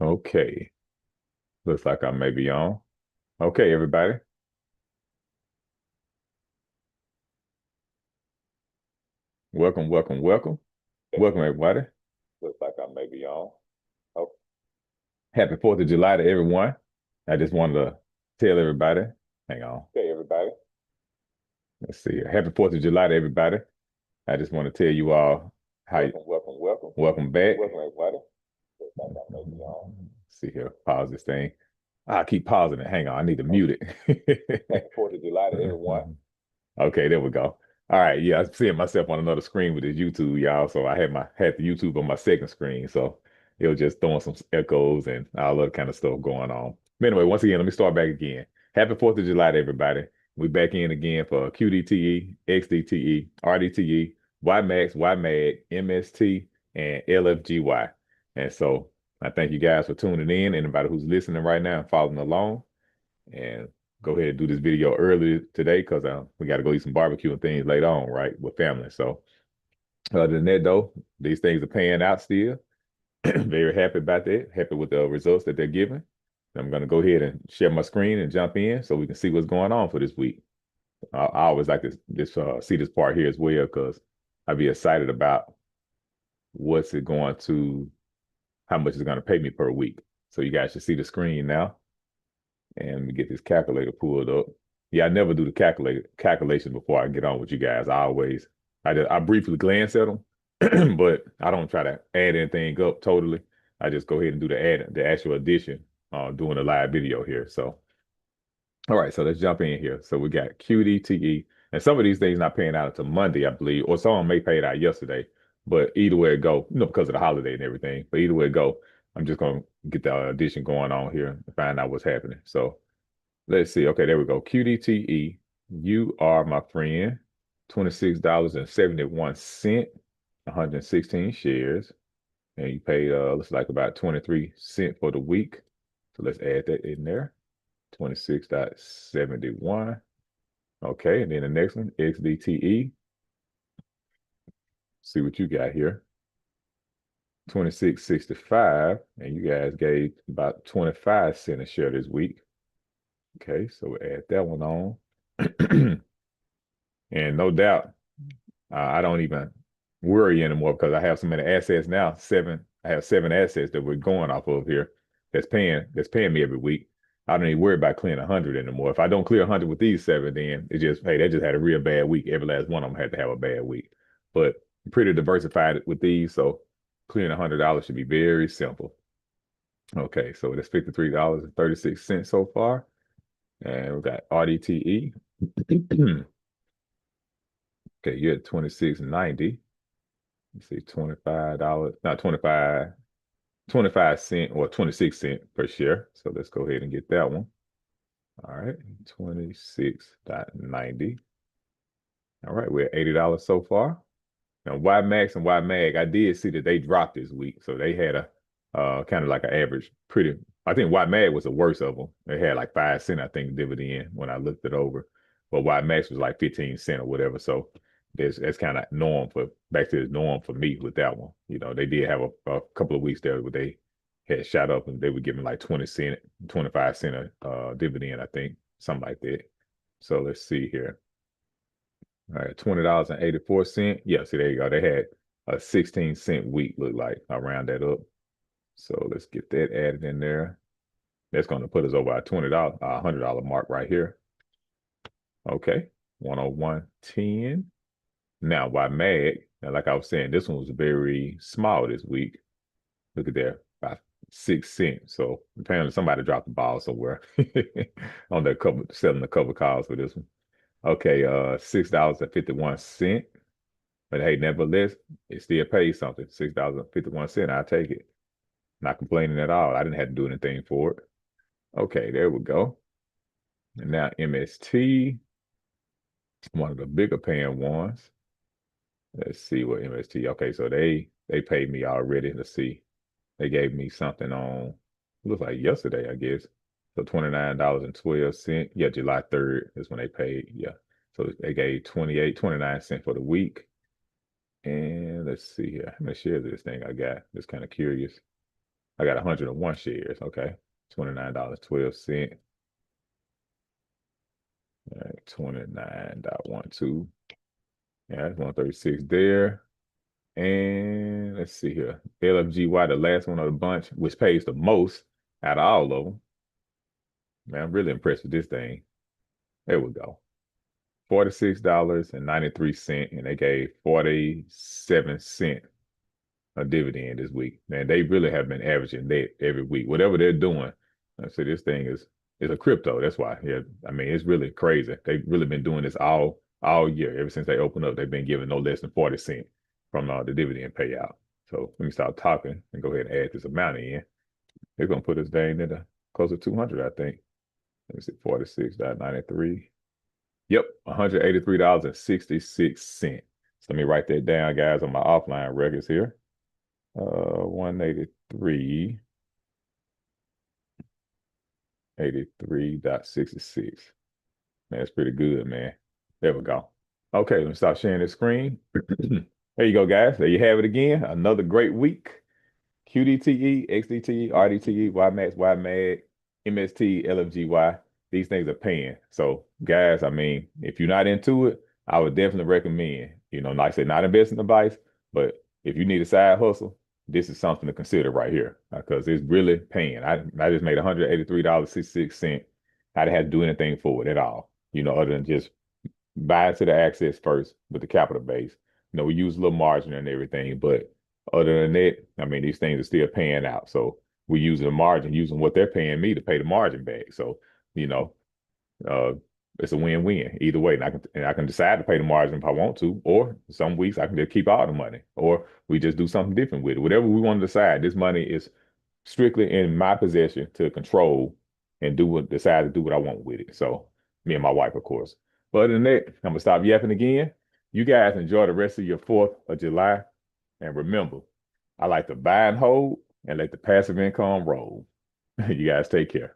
Okay, looks like I may be on. Okay, everybody. Welcome, welcome, welcome. Welcome, everybody. Looks like I may be on. Oh, happy 4th of July to everyone. I just wanted to tell everybody. Hang on. Okay, everybody. Let's see here. Happy 4th of July to everybody. I just want to tell you all how welcome back. Welcome, everybody. Looks like I may be on. Let's see here. Pause this thing. I keep pausing it. Hang on. I need to mute it. Happy 4th of July to everyone. Okay, there we go. All right, yeah, I'm seeing myself on another screen with this YouTube, y'all. So I had the YouTube on my second screen, so it was just throwing some echoes and all that kind of stuff going on. But anyway, once again, let me start back again. Happy 4th of July to everybody. We back in again for QDTE, XDTE, RDTE, YMAX, YMAG, MST, and LFGY. And so I thank you guys for tuning in. Anybody who's listening right now and following along. And go ahead and do this video early today because we got to go eat some barbecue and things later on, right, with family. So other than that, though, these things are paying out still. Very happy about that. Happy with the results that they're giving. I'm going to go ahead and share my screen and jump in so we can see what's going on for this week. I always like to see this part here as well because I'd be excited about how much it's going to pay me per week. So you guys should see the screen now. And we get this calculator pulled up. Yeah, I never do the calculation before I get on with you guys. I briefly glance at them, but I don't try to add anything up totally. I just go ahead and do the actual addition, doing a live video here. So, all right, so let's jump in here. So we got QDTE, and some of these things not paying out until Monday, I believe, or some may pay it out yesterday. But either way it go, because of the holiday and everything. But either way it go, I'm just gonna get the addition going on here and find out what's happening. So let's see. Okay, there we go. QDTE, you are my friend. $26.71, 116 shares. And you paid looks like about 23 cents for the week. So let's add that in there. 26.71. Okay, and then the next one, XDTE. See what you got here. 26.65, and you guys gave about 25 cents a share this week. Okay, so we'll add that one on. And no doubt, I don't even worry anymore because I have so many assets now. I have 7 assets that we're going off of here that's paying me every week. I don't even worry about clearing 100 anymore. If I don't clear 100 with these 7, then they just had a real bad week. Every last one of them had to have a bad week. But I'm pretty diversified with these, so clearing $100 should be very simple. Okay, so that's $53.36 so far. And we got RDTE. Okay, you're at 26.90. Let's see, $25, not 25 cent or 26 cent per share. So let's go ahead and get that one. All right, 26.90. All right, we're at $80 so far. Now YMAX and YMAG, I did see that they dropped this week. So they had a kind of like an average I think YMAG was the worst of them. They had like 5 cent, I think, dividend when I looked it over. But YMAX was like 15 cent or whatever. So that's kind of back to the norm for me with that one. They did have a couple of weeks there where they had shot up and they were giving like 20 cent, 25 cent dividend, I think, something like that. So let's see here. All right, $20.84. Yeah, see, there you go. They had a 16 cent week, look like. I round that up. So let's get that added in there. That's going to put us over our $100 mark right here. Okay, 101.10. Now, YMAG, like I was saying, this one was very small this week. Look at there, about 6 cents. So apparently somebody dropped the ball somewhere on their selling the cover calls for this one. Okay, $6.51. But hey, nevertheless, it still pays something. $6.51. I'll take it. Not complaining at all. I didn't have to do anything for it. Okay, there we go. And now MST, one of the bigger paying ones. Let's see what MST. Okay, so they paid me already. Let's see. They gave me something on, looks like yesterday, I guess. So $29.12. Yeah, July 3rd is when they paid. Yeah. So they gave 29 cents for the week. And let's see here. How many shares of this thing I got? Just kind of curious. I got 101 shares. Okay. $29.12. All right, 29.12. Yeah, that's 136 there. And let's see here. LFGY, the last one of the bunch, which pays the most out of all of them. Man, I'm really impressed with this thing. There we go. $46.93, and they gave 47 cents a dividend this week. Man, they really have been averaging that every week. Whatever they're doing, I say this thing is a crypto. That's why. Yeah, I mean, it's really crazy. They've really been doing this all year. Ever since they opened up, they've been giving no less than 40 cents from the dividend payout. So let me stop talking and go ahead and add this amount in. They're gonna put us down into close to 200, I think. Let me see, 46.93. Yep, $183.66. So let me write that down, guys, on my offline records here. 183, 83.66. Man, that's pretty good, man. There we go. Okay, let me stop sharing this screen. There you go, guys. There you have it again. Another great week. QDTE, XDTE, RDTE, YMAX, YMAG, MST, LFGY. These things are paying. So, guys, I mean, if you're not into it, I would definitely recommend, like I said, not investing advice, but if you need a side hustle, this is something to consider right here because it's really paying. I just made $183.66. I didn't have to do anything for it at all, other than just buy into the access first with the capital base. We use a little margin and everything, but other than that, I mean, these things are still paying out. So we're using the margin, using what they're paying me to pay the margin back. So, you know, uh, it's a win-win either way. And I can decide to pay the margin if I want to, or some weeks I can just keep all the money, or we just do something different with it. Whatever we want to decide, this money is strictly in my possession to control and decide to do what I want with it. So me and my wife, of course. But other than that, I'm gonna stop yapping again. You guys enjoy the rest of your 4th of July. And remember, I like to buy and hold and let the passive income roll. You guys take care.